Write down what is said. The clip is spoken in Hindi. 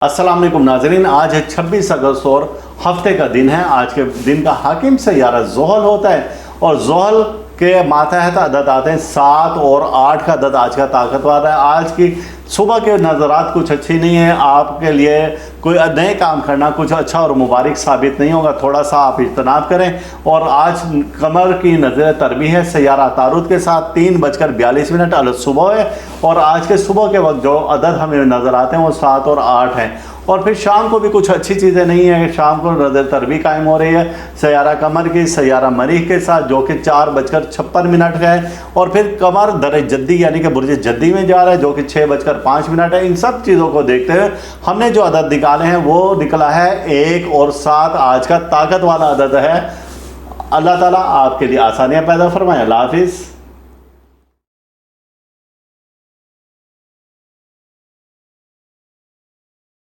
अस्सलाम वालेकुम नाज़रीन, आज है 26 अगस्त और हफ्ते का दिन है। आज के दिन का हाकिम सैयारा ज़ोहल होता है और ज़ोहल के मातहत अदद आते हैं 7 और 8 का अदद आज का ताकतवर है। आज की सुबह के नज़रात कुछ अच्छी नहीं है, आपके लिए कोई नए काम करना कुछ अच्छा और मुबारक साबित नहीं होगा। थोड़ा सा आप इज्तनाब करें। और आज कमर की नज़र तरबी है सैयारा तारुद के साथ 3:42 अल सुबह है। और आज के सुबह के वक्त जो अदद हमें नज़र आते हैं वो 7 और 8 हैं। और फिर शाम को भी कुछ अच्छी चीज़ें नहीं है। शाम को नज़र तरबी कायम हो रही है सैयारा कमर की सैयारा मरीख के साथ, जो कि 4:56 का है। और फिर कमर दर जद्दी यानी कि बुर्ज जद्दी में जा रहा है, जो कि 6:05 है। इन सब चीज़ों को देखते हुए हमने जो अदद निकाले हैं वो निकला है 1 और 7 आज का ताकत वाला अदद है। अल्लाह ताला आपके लिए आसानियाँ पैदा फरमाए। अल्लाह हाफिज़।